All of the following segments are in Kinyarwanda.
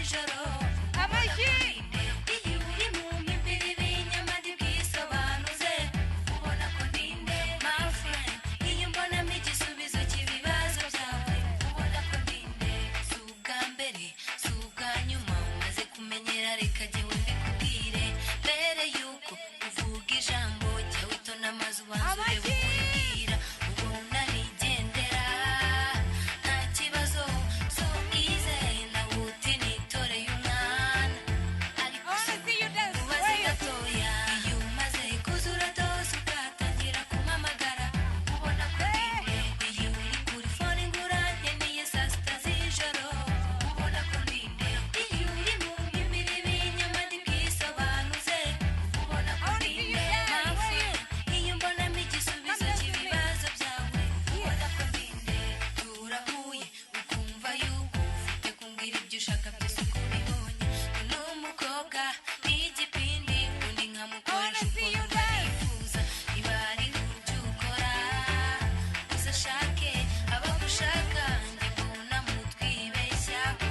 z'ijoro Amashyi iyo uri mu mibiri b'inyamadi bwisobanuze ubona ko ndinde my friend iyo mbonamo igisubizo cy'ibibazo byawe ubona ko ndinde si ubwa mbere si ubwa nyuma umaze kumenyera reka jyewe mbikubwire mbere yuko uvuga ijambo jya witona amazi ubanza urebe ukurikira ubona nigendera nta kibazo so easy nawe uti nitoreye umwana ariko I wanna see you dance. ubaze Where you? gatoya iyo umaze kuzura dose ugatangira kumpamagara ubona ko ndinde iyo uri kuri fone nguranye niyo saa sita z'ijoro ubona ko ndinde iyo uri mu mibiri b'inyamadi bwisobanuze ubona ko ndinde my friend iyo mbonamo igisubizo cy'ibibazo byawe ubona ko ndinde turahuye ukumva yuko ufite kumbwira ibyo ushaka byose uko ubibonye ni umukobwa n'igipindi undi nkamukoresha ukuntu nifuza niba hari n'ibyo ukora uzashake abagushaka njye mbona mutwibeshyaho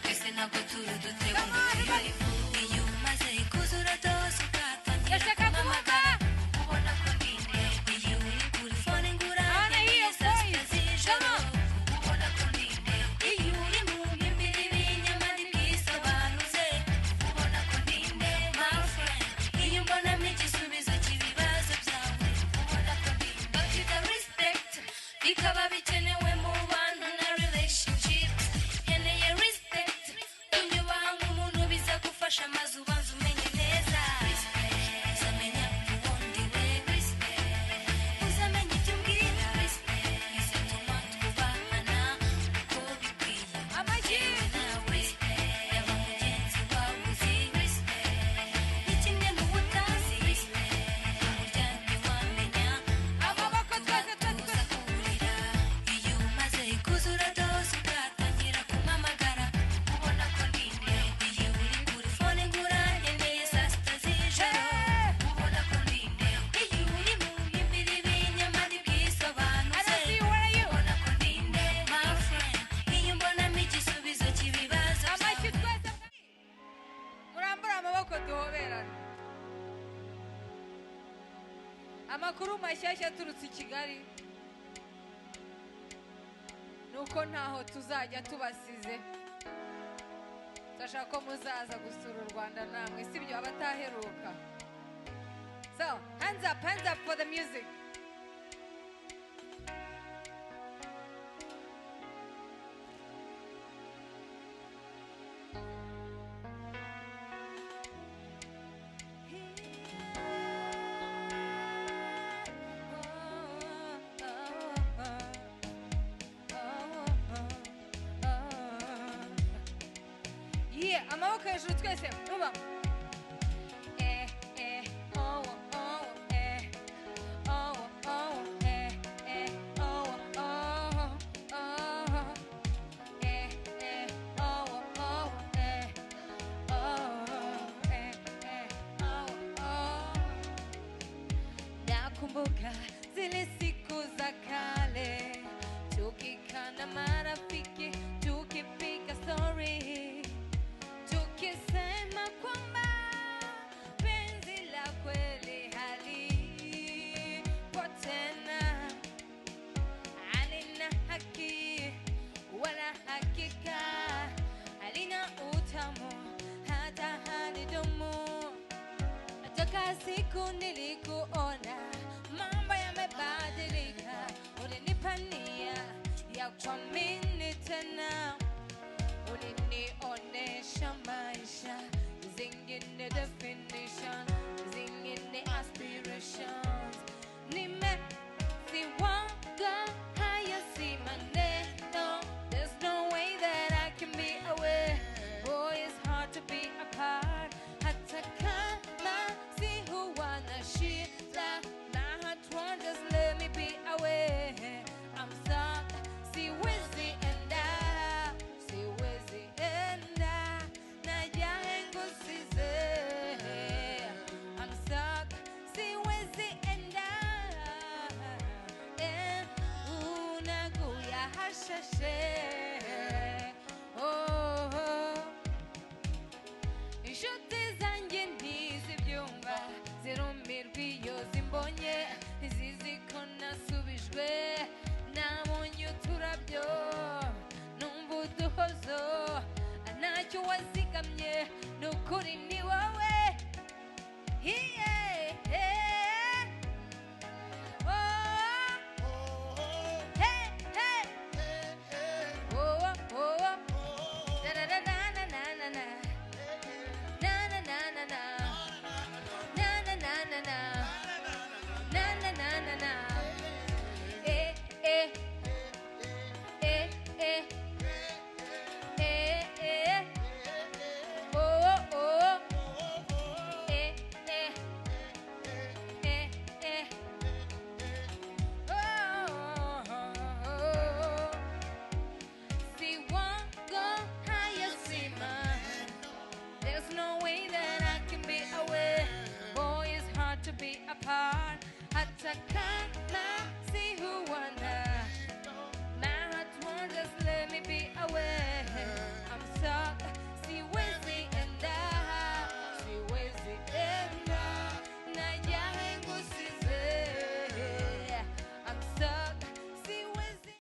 twese ntabwo turi udutego ngo tubariho iyo umaze kuzura dose ugatangira Ndashaka kumpamagara ubona ko ndinde iyo uri kuri fone ngurane niyo saa sita z'ijoro ubona ko ndinde iyo uri mu mibiri b'inyamadi bwisobanuze ubona ko ndinde my friend iyo mbonamo igisubizo cy'ibibazo byawe ubona ko ndinde bafite respect bikaba bikenewe mu bantu na relationships nkeneye respect unyubaha nk'umuntu biza gufasha maze ubanza umenye neza uzamenya ubundi we uzamenya ibyo umbwira bizatuma twubahana uko bikwiye Amashyi nawe yaba mugenzi wawe uzi ni kimwe mu butazi burya ntiwamenya amaboko twese tuza kurira iyo umaze kuzura dose ugatangira kumpamagara ubona ko ndinde iyo uri kuri fone nguranye niyo saa sita z'ijoro ubona ko ndinde iyo uri mu mibiri b'inyamadi bwisobanuze I see you. Where are you? ubona ko ndinde my friend iyo mbonamo igisubizo cy'ibibazo Amashyi twese murambura amaboko duhoberane. Amakuru mashyashya aturutse i Kigali nuko ntaho tuzajya tubasize turashaka ko muzaza gusura u Rwanda namwe sibyo abataheruka. So hands up for the music. Yeah, amaboko hejuru twese nuba oh oh oh oh oh oh oh nakumbuka zile siku za kale tukikana marafiki tukipiga story tukisema kwamba penzi la kweli halipo tena halina haki wala hakika halina utamu hata halidumu toka siku nilikuona mambo yamebadilika ulinipa nia ya kuamini tena ulinionesha maisha zingine definition zingine aspirations nimesiwaga haya si maneno there's no way that I can be away boy it's hard to be apart hata kama si huwa na shida na hatua just let me be away I'm stuck siwezi enda kuri ni wowe yeah, yeah. Oh, hey, hey. Oh, oh, oh. Da, da, da, na, na, na, na, na. Na, na, na, na, na. Na, na, na, na, na. Na, na, na, na, na. Eh, eh. Eh, eh. Eh, eh. Oh, oh. Eh, eh. Eh, eh. Oh. See one go higher, see mine. There's no way that I can be away. Boy, it's hard to be apart. Hata kama si who one